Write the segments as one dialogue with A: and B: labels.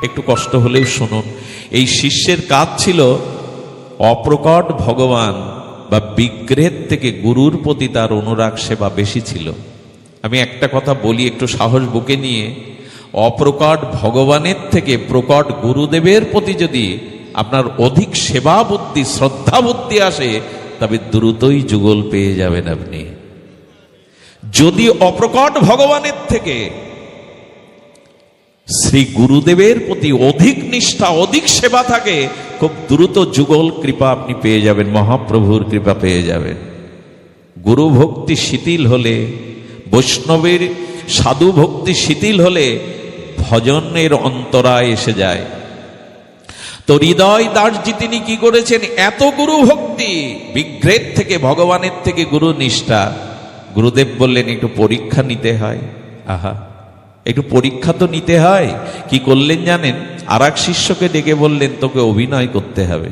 A: একটু কষ্ট হলেও শুনুন। এই শিষ্যের কাজ ছিল অপ্রকট ভগবান বা বিগ্রহের থেকে গুরুর প্রতি তার অনুরাগ সেবা বেশি ছিল। আমি একটা কথা বলি একটু সাহস বুকে নিয়ে, অপ্রকট ভগবানের থেকে প্রকট গুরুদেবের প্রতি যদি আপনার অধিক সেবা বুদ্ধি শ্রদ্ধা বুদ্ধি আসে, তবে দ্রুতই যুগল পেয়ে যাবেন আপনি। যদি অপ্রকট ভগবানের থেকে শ্রী গুরুদেবের প্রতি অধিক নিষ্ঠা অধিক সেবা থাকে, খুব দ্রুত যুগল কৃপা আপনি পেয়ে যাবেন, মহাপ্রভুর কৃপা পেয়ে যাবেন। গুরু ভক্তি শিথিল হলে, বৈষ্ণবের সাধু ভক্তি শিথিল হলে ভজনের অন্তরায় এসে যায়। তো হৃদয় দাসজি তিনি কি করেছেন, এত গুরু ভক্তি, বিগ্রহের থেকে ভগবানের থেকে গুরু নিষ্ঠা। গুরুদেব বললেন একটু পরীক্ষা নিতে হয়। আহা, একটু পরীক্ষা তো নিতে হয়। কি করলেন জানেন, আর এক শিষ্যকে ডেকে বললেন তোকে অভিনয় করতে হবে,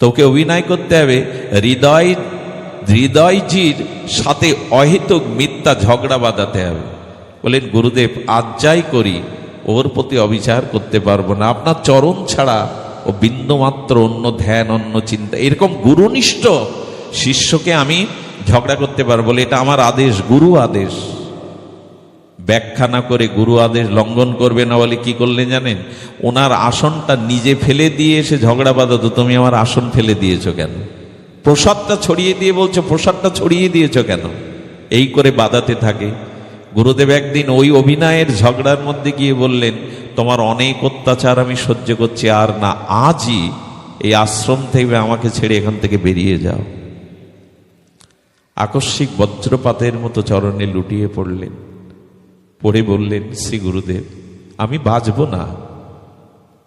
A: তোকে অভিনয় করতে হবে হৃদয়জির সাথে অহেতুক মিথ্যা ঝগড়া বাঁধাতে হবে। বলেন গুরুদেব আজ যাই করি ওর প্রতি অবিচার করতে পারবো না, আপনার চরণ ছাড়া ও বিন্দুমাত্র অন্য ধ্যান অন্য চিন্তা, এরকম গুরুনিষ্ঠ শিষ্যকে আমি ঝগড়া করতে পারবো, বলে এটা আমার আদেশ, গুরু আদেশ। ব্যাখ্যা না করে গুরু আদেশ লঙ্ঘন করবে না বলে কি করলেন জানেন, ওনার আসনটা নিজে ফেলে দিয়ে এসে ঝগড়া বাঁধাতো, তুমি আমার আসন ফেলে দিয়েছো কেন, প্রসাদটা ছড়িয়ে দিয়ে বলছো প্রসাদটা ছড়িয়ে দিয়েছো কেন, এই করে বাঁধাতে থাকে। গুরুদেব একদিন ওই অভিনয়ের ঝগড়ার মধ্যে গিয়ে বললেন তোমার অনেক অত্যাচার আমি সহ্য করছি, আর না, আজই এই আশ্রম থেকে আমাকে ছেড়ে এখান থেকে বেরিয়ে যাও। আকস্মিক বজ্রপাতের মতো চরণে লুটিয়ে পড়লেন, পড়ে বললেন শ্রী গুরুদেব আমি বাঁচব না,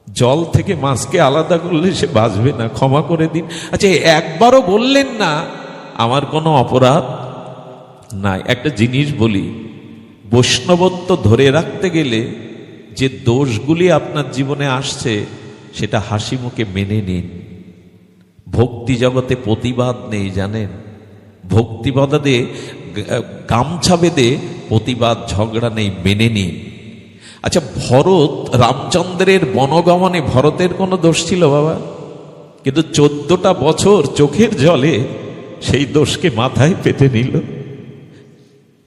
A: জল থেকে মাছকে আলাদা করলে সে বাঁচবে না, ক্ষমা করে দিন। আচ্ছা একবারও বললেন না আমার কোনো অপরাধ নাই। একটা জিনিস বলি, বৈষ্ণবত্ব ধরে রাখতে গেলে যে দোষগুলি আপনার জীবনে আসছে সেটা হাসি মুখে মেনে নিন। ভক্তি জগতে প্রতিবাদ নেই জানেন, ভক্তিবাদে গামছা বেঁধে প্রতিবাদ ঝগড়া নেই, মেনে নিন। আচ্ছা ভরত রামচন্দ্রের বনগমনে ভরতের কোনো দোষ ছিল বাবা? কিন্তু 14টা বছর চোখের জলে সেই দোষকে মাথায় পেতে নিল।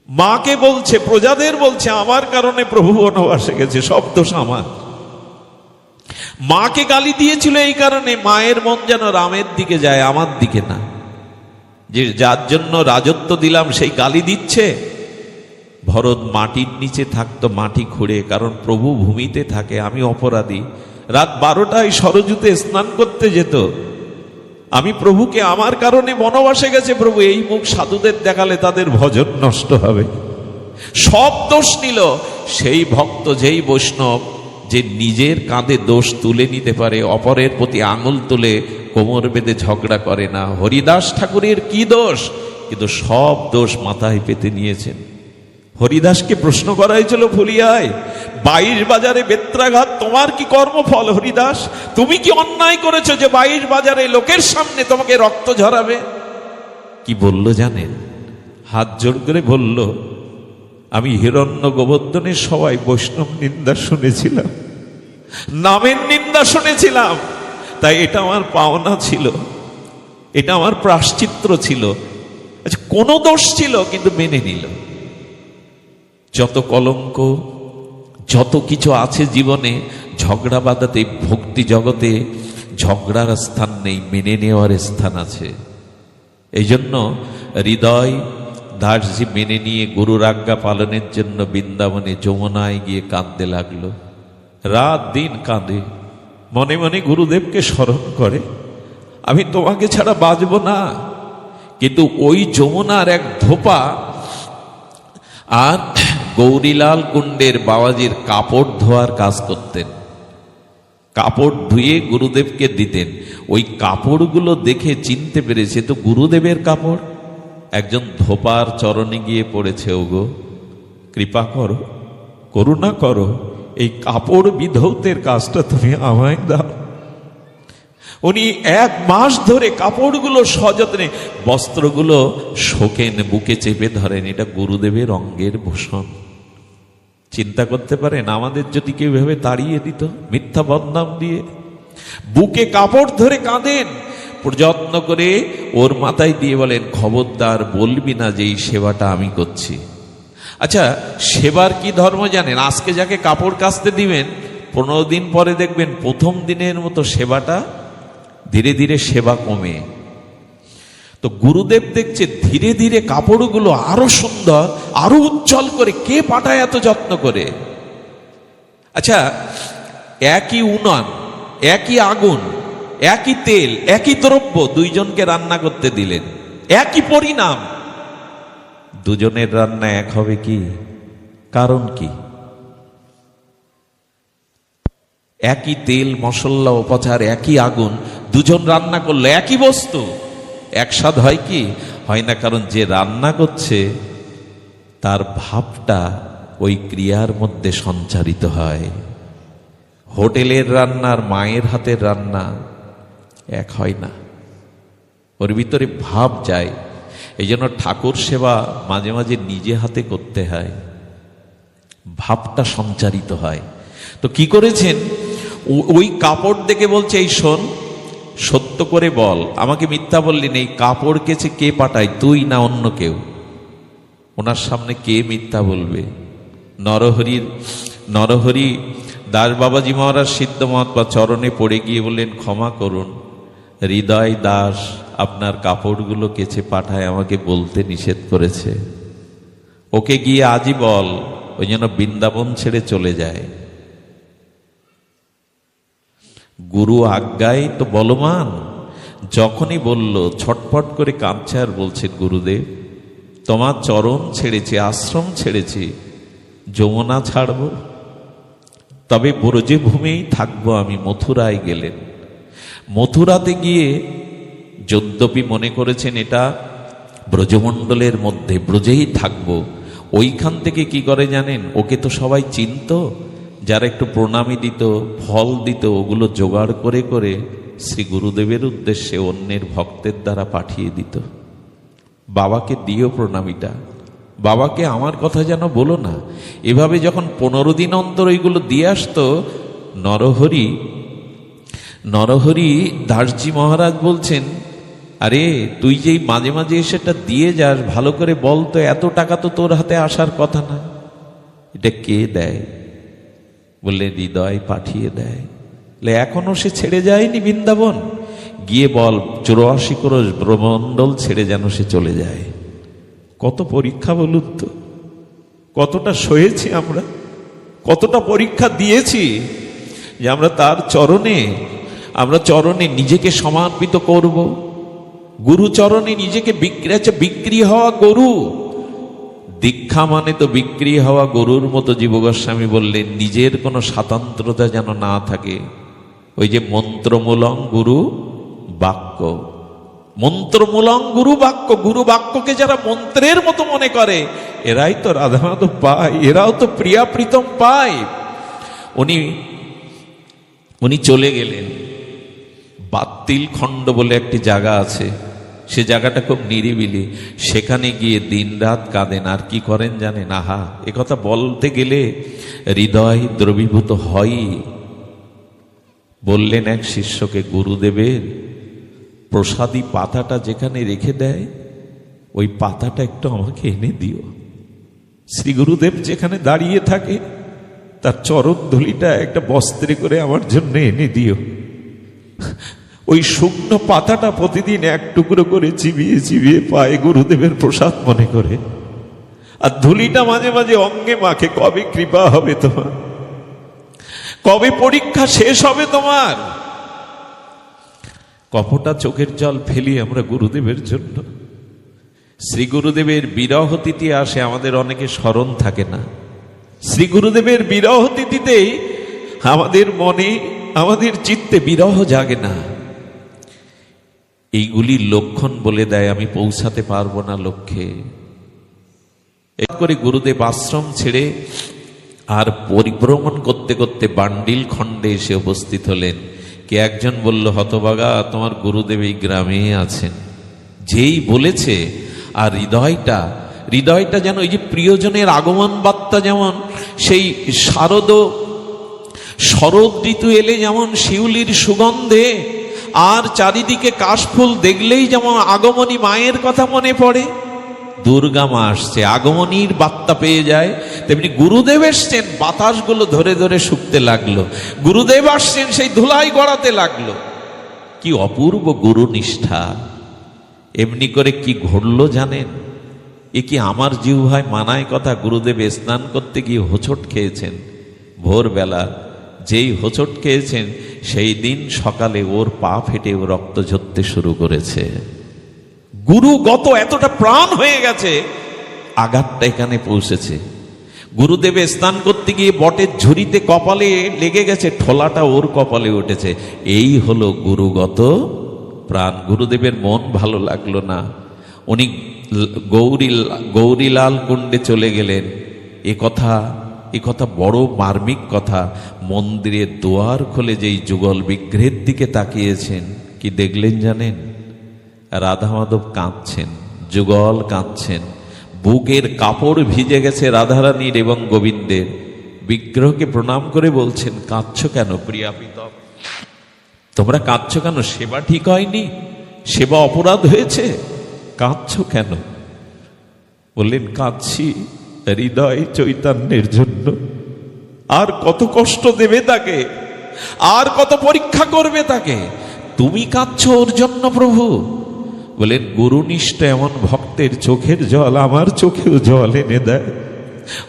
A: মাকে বলছে, প্রজাদের বলছে আমার কারণে প্রভু বনবাসে গেছে, সব দোষ আমার। মাকে গালি দিয়েছিল এই কারণে, মায়ের মন যেন রামের দিকে যায়, আমার দিকে না। যে যার জন্য রাজত্ব দিলাম সেই গালি দিচ্ছে। ভরত মাটির নিচে থাকতো মাটি খুঁড়ে, কারণ প্রভু ভূমিতে থাকে, আমি অপরাধী। রাত 12টায় সরজুতে স্নান করতে যেত, আমি প্রভুকে আমার কারণে বনবাসে গেছে প্রভু, এই মুখ সাধুদের দেখালে তাদের ভজন নষ্ট হবে। সব দোষ নিল। সেই ভক্ত, যেই বৈষ্ণব যে নিজের কাঁধে দোষ তুলে নিতে পারে, অপরের প্রতি আঙুল তুলে কোমর বেঁধে ঝগড়া করে না। হরিদাস ঠাকুরের কি দোষ, কিন্তু সব দোষ মাথায় পেতে নিয়েছেন। হরিদাসকে প্রশ্ন করা হয়েছিল ফুলিয়ায়, 22 বাজারে বেত্রাঘাত, তোমার কি কর্মফল হরিদাস? তুমি কি অন্যায় করেছো যে 22 বাজারে লোকের সামনে তোমাকে রক্ত ঝরাবে? কি বলল জানেন? হাত জোড় করে বলল, আমি হিরণ্য গোবর্ধনের সবাই বৈষ্ণব নিন্দা শুনেছিলাম, নামের নিন্দা শুনেছিলাম, তাই এটা আমার পাওনা ছিল, এটা আমার প্রায়শ্চিত্ত ছিল। আচ্ছা কোনো দোষ ছিল কিন্তু মেনে নিল। যত কলঙ্ক যত কিছু আছে জীবনে, ঝগড়া বাঁধাতে, ভক্তি জগতে ঝগড়ার স্থান নেই, মেনে নেওয়ার স্থান আছে। এই জন্য হৃদয় দাসজি মেনে নিয়ে গুরুর আজ্ঞা পালনের জন্য বৃন্দাবনে যমুনায় গিয়ে কাঁদতে লাগলো। রাত দিন কাঁদে, মনে মনে গুরুদেবকে স্মরণ করে, আমি তোমাকে ছাড়া বাঁচব না। কিন্তু ওই যমুনার এক ধোপা আর গৌরীলাল কুণ্ডের বাবাজির কাপড় ধোয়ার কাজ করতেন, কাপড় ধুয়ে গুরুদেবকে দিতেন। ওই কাপড়গুলো দেখে চিনতে পেরেছে তো গুরুদেবের কাপড়। একজন ধোপার চরণে গিয়ে পড়েছে, ওগো কৃপা করো, করুণা করো, এই কাপড় বিধৌতের কাজটা তুমি আমায় দাও। উনি 1 মাস ধরে কাপড়গুলো সযত্নে, বস্ত্রগুলো শোকেন, বুকে চেপে ধরেন, এটা গুরুদেবের অঙ্গের ভূষণ। চিন্তা করতে পারেন আমাদের যদি কেউ ভেবে তাড়িয়ে দিত মিথ্যা বদনাম দিয়ে? বুকে কাপড় ধরে কাঁদেন, যত্ন করে ওর মাথায় দিয়ে বলেন, খবরদার বলবি না যে এই সেবাটা আমি করছি। আচ্ছা, সেবার কি ধর্ম জানেন? আজকে যাকে কাপড় কাচতে দিবেন, 15 দিন পরে দেখবেন প্রথম দিনের মতো সেবাটা ধীরে ধীরে সেবা কমে। তো গুরুদেব দেখছে ধীরে ধীরে কাপড়গুলো আরো সুন্দর, আরো উজ্জ্বল করে কে পাঠায় এত যত্ন করে। আচ্ছা, একই উনান, একই আগুন, একই তেল, একই দ্রব্য দুইজনকে রান্না করতে দিলেন, একই পরিণাম, দুজনের রান্না এক হবে কি? কারণ কি? একই তেল মশলা উপচার, একই আগুন, দুজন রান্না করলো একই বস্তু, একসাথে হয় কি? হয় না। কারণ যে রান্না করছে তার ভাবটা ওই ক্রিয়ার মধ্যে সঞ্চারিত হয়। হোটেলের রান্নার মায়ের হাতের রান্না এক হয় না, ওর ভিতরে ভাব যায়। এই জন্য ঠাকুর সেবা মাঝে মাঝে নিজে হাতে করতে হয়, ভাবটা সঞ্চারিত হয়। তো কি করেছেন? ওই কাপড় দেখে বলছে, এই শোন, সত্য করে বল, আমাকে মিথ্যা বললি না, এই কাপড় কেচে কে পাঠায়, তুই না অন্য কেউ? ওনার সামনে কে মিথ্যা বলবে? নরহরি দাস বাবাজি মহারাজ সিদ্ধ মহাত্মা চরণে পড়ে গিয়ে বললেন, ক্ষমা করুন, হৃদয় দাস আপনার কাপড়গুলো কেচে পাঠায়, আমাকে বলতে নিষেধ করেছে। ওকে গিয়ে আজই বল, ওই জন্য বৃন্দাবন ছেড়ে চলে যায়। গুরু আজ্ঞায় তো বলবান, যখনই বলল ছটফট করে কাঁদছে আর বলছে, গুরুদেব তোমার চরণ ছেড়েছি, আশ্রম ছেড়েছি, যমুনা ছাড়ব, তবে ব্রজে ভূমেই থাকবো আমি। মথুরায় গেলেন। মথুরাতে গিয়ে যদ্যপি মনে করেছেন এটা ব্রজমণ্ডলের মধ্যে, ব্রজেই থাকবো, ওইখান থেকে কি করে জানেন? ওকে তো সবাই চিনত, যারা একটু প্রণামী দিত, ফল দিত, ওগুলো জোগাড় করে করে শ্রী গুরুদেবের উদ্দেশ্যে অন্যের ভক্তের দ্বারা পাঠিয়ে দিত। বাবাকে দিও প্রণামীটা, বাবাকে আমার কথা যেন বলো না। এভাবে যখন 15 দিন অন্তর ওইগুলো দিয়ে আসতো, নরহরি দাসজি মহারাজ বলছেন, আরে তুই যেই মাঝে মাঝে সেটা দিয়ে যাস, ভালো করে বল তো, এত টাকা তো তোর হাতে আসার কথা না, এটা কে দেয়? বললে হৃদয় পাঠিয়ে দেয়। এখনো সে ছেড়ে যায়নি বৃন্দাবন, গিয়ে বল 84 ক্রোশ ব্রহ্মমণ্ডল ছেড়ে যেন সে চলে যায়। কত পরীক্ষা বলুন তো, কতটা সয়েছি আমরা, কতটা পরীক্ষা দিয়েছি যে আমরা তার চরণে নিজেকে সমর্পিত করব। গুরু চরণে নিজেকে বিক্রি হওয়া গরু। দীক্ষা মানে তো বিক্রি হওয়া গরুর মতো। জীব গোস্বামী বললেন, নিজের কোনো স্বাতন্ত্রতা যেন না থাকে। ওই যে মন্ত্রমূলং গুরু বাক্য, মন্ত্রমূলং গুরু বাক্য, গুরু বাক্যকে যারা মন্ত্রের মতো মনে করে, এরাই তো রাধা মাধব পায়, এরাও তো প্রিয়া প্রীতম পায়। উনি চলে গেলেন। বাতিল খণ্ড বলে একটি জায়গা আছে, সে জায়গাটা খুব নিরিবিলি। সেখানে গিয়ে দিনরাত কাঁদেন। আর কি করেন জানেন? আহা, একথা বলতে গেলে হৃদয় দ্রবীভূত হয়। বললেন এক শিষ্যকে, গুরুদেবের প্রসাদী পাতাটা যেখানে রেখে দেয়, ওই পাতাটা একটু আমাকে এনে দিও। শ্রী গুরুদেব যেখানে দাঁড়িয়ে থাকে, তার চরণ ধুলিটা একটা বস্ত্রে করে আমার জন্য এনে দিও। ওই শুকনো পাতাটা প্রতিদিন এক টুকরো করে চিবিয়ে চিবিয়ে পায়, গুরুদেবের প্রসাদ মনে করে। আর ধুলিটা মাঝে মাঝে অঙ্গে মাখে। কবে কৃপা হবে তোমার? কবে পরীক্ষা শেষ হবে তোমার? কপটা চোখের জল ফেলি আমরা গুরুদেবের জন্য। শ্রী গুরুদেবের বিরহ তিথি আসে, আমাদের অনেকে স্মরণ থাকে না। শ্রী গুরুদেবের বিরহ তিথিতেই আমাদের মনে, আমাদের চিত্তে বিরহ জাগে না। এইগুলি লক্ষণ বলে দেয় আমি পৌঁছাতে পারবো না লক্ষ্যে। এক করে গুরুদেব আশ্রম ছেড়ে আর পরিভ্রমণ করতে করতে বান্ডিল খণ্ডে এসে উপস্থিত হলেন। কে একজন বলল, হতভাগা, তোমার গুরুদেব এই গ্রামে আছেন। যেই বলেছে, আর হৃদয়টা যেন ওই যে প্রিয়জনের আগমন বার্তা, যেমন সেই শরৎ ঋতু এলে যেমন শিউলির সুগন্ধে আর চারিদিকে কাশফুল দেখলেই যেমন আগমনী মায়ের কথা মনে পড়ে, দুর্গা মা আসছে আগমনীর বার্তা পেয়ে যায়, তেমনি গুরুদেব এসছেন, বাতাসগুলো ধরে ধরে শুকতে লাগলো, গুরুদেব আসছেন সেই ধুলাই গড়াতে লাগলো। কি অপূর্ব গুরু নিষ্ঠা! এমনি করে কি ঘটলো জানেন? এ কি আমার জিহ্বায় মানায় কথা? গুরুদেব স্নান করতে গিয়ে হোঁচট খেয়েছেন ভোরবেলা, যেই হোঁচট খেয়েছেন সেই দিন সকালে ওর পা ফেটে ও রক্ত ঝরতে শুরু করেছে। গুরুগত এতটা প্রাণ হয়ে গেছে, আঘাতটা এখানে পৌঁছেছে। গুরুদেব স্নান করতে গিয়ে বটের ঝুড়িতে কপালে লেগে গেছে, ঠোলাটা ওর কপালে উঠেছে। এই হলো গুরুগত প্রাণ। গুরুদেবের মন ভালো লাগলো না, উনি গৌরীলাল কুণ্ডে চলে গেলেন। এ কথা বড় মার্মিক কথা। মন্দিরের দুয়ার খুলে যেই যুগল বিগ্রহের দিকে তাকিয়েছেন, কি দেখলেন জানেন? রাধা মাধব কাঁদছেন, যুগল কাঁদছেন, বুকের কাপড় ভিজে গেছে রাধারানীর এবং গোবিন্দের। বিগ্রহকে প্রণাম করে বলছেন, কাঁদছো কেন প্রিয়া প্রীতম? তোমরা কাঁদছো কেন? সেবা ঠিক হয়নি? সেবা অপরাধ হয়েছে? কাঁদছো কেন? বললেন, কাঁদছি হৃদয় চৈতন্যের জন্য। আর কত কষ্ট দেবে তাকে, আর কত পরীক্ষা করবে তাকে। তুমি কাঁদছো ওর জন্য প্রভু? বলেন, গুরুনিষ্ঠ এমন ভক্তের চোখের জল আমার চোখেও জল এনে দেয়,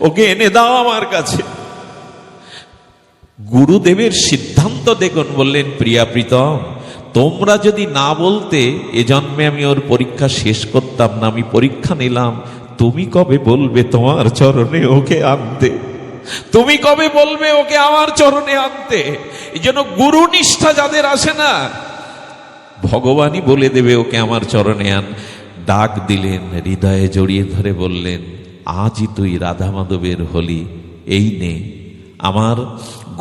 A: ওকে এনে দাও আমার কাছে। গুরুদেবের সিদ্ধান্ত দেখুন। বললেন, প্রিয়া প্রীতম, তোমরা যদি না বলতে এ জন্মে আমি ওর পরীক্ষা শেষ করতাম না। আমি পরীক্ষা নিলাম, তুমি কবে বলবে তোমার চরণে ওকে আনতে? তুমি কবে বলবে ওকে আমার চরণে আনতে? এই জন্য গুরু নিষ্ঠা যাদের আসে না, ভগবানই বলে দেবে ওকে আমার চরণে আন। ডাক দিলেন, হৃদয়ে জড়িয়ে ধরে বললেন, আজই তুই রাধা মাধবের হলি, এই নে আমার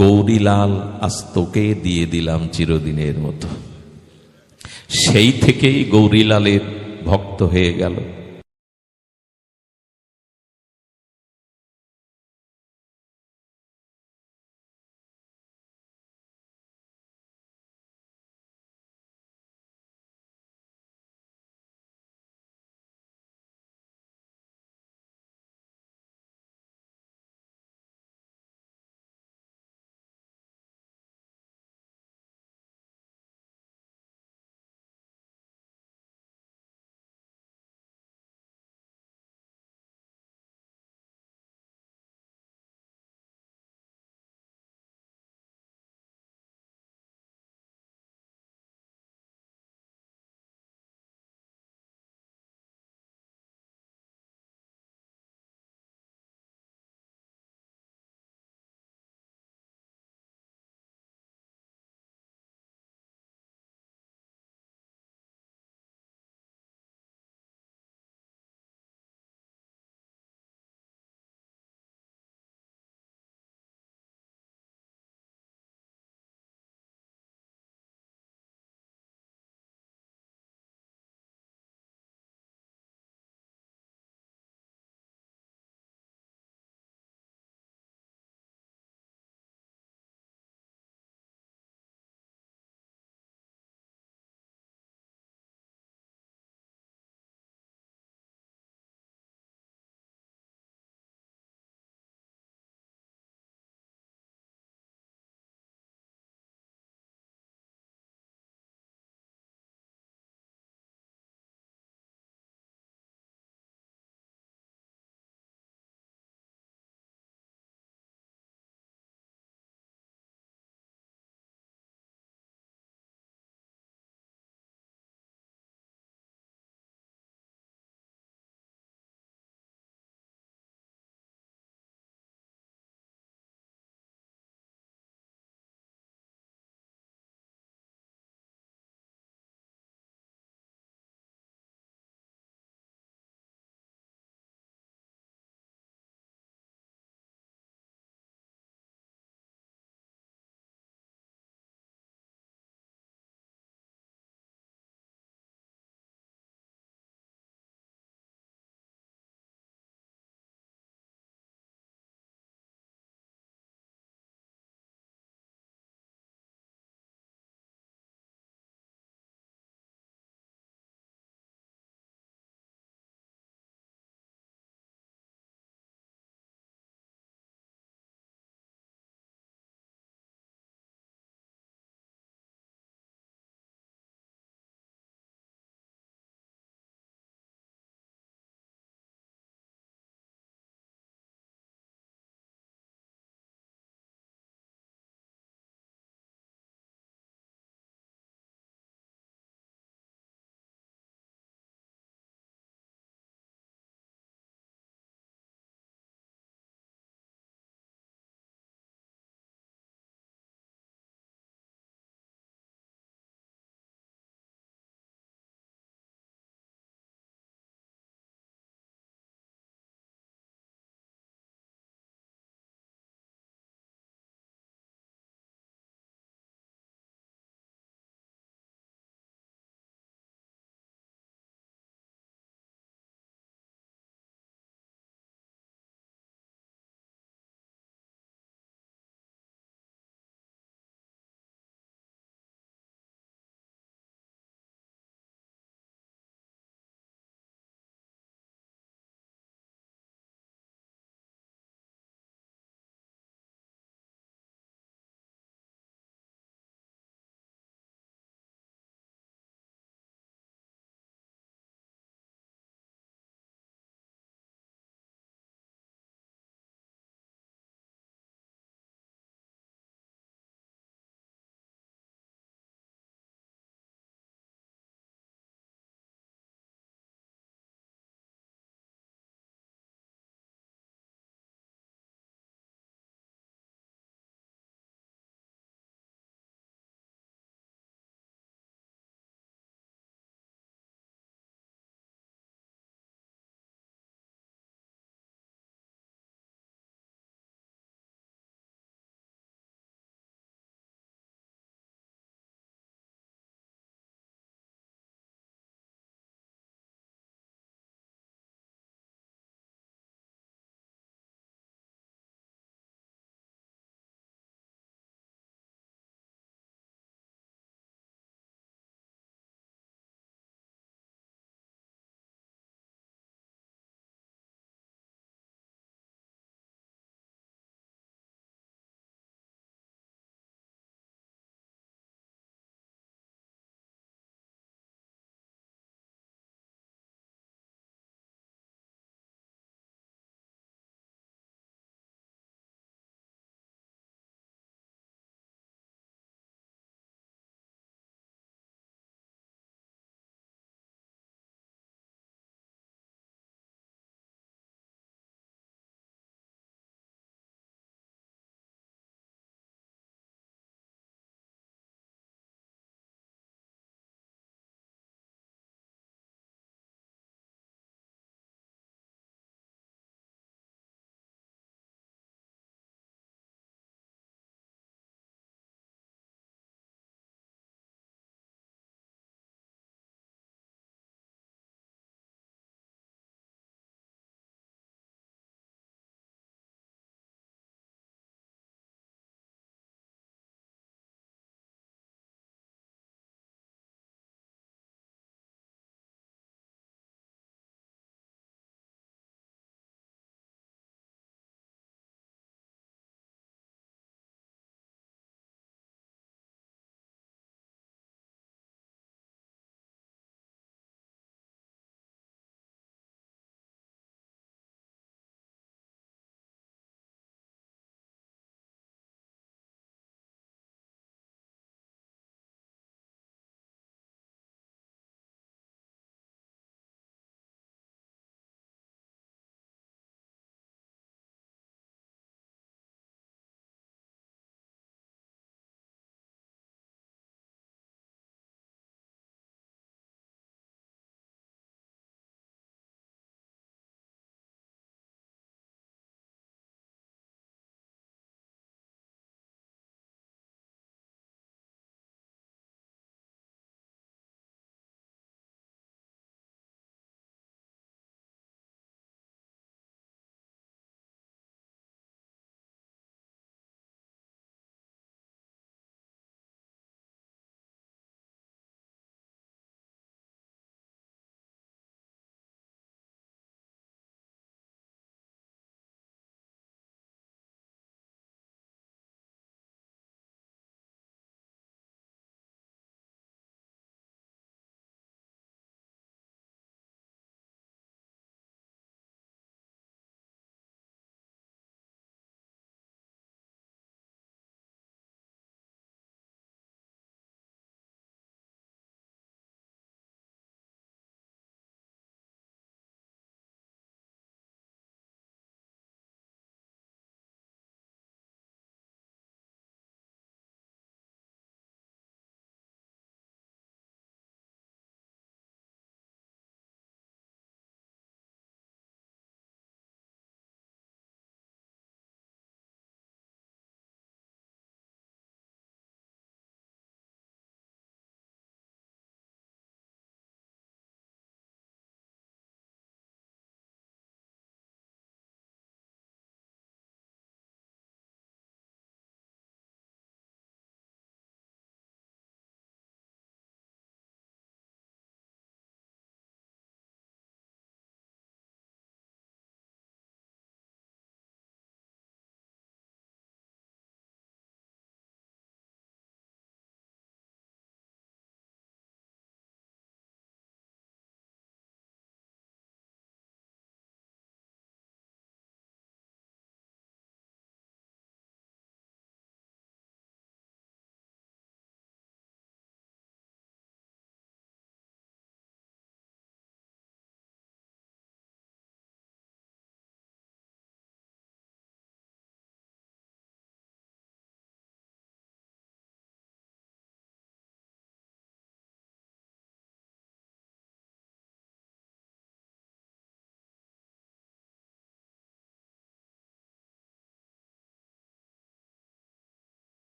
A: গৌরীলাল, আজ তোকে দিয়ে দিলাম চিরদিনের মতো। সেই থেকেই গৌরীলালের ভক্ত হয়ে গেল।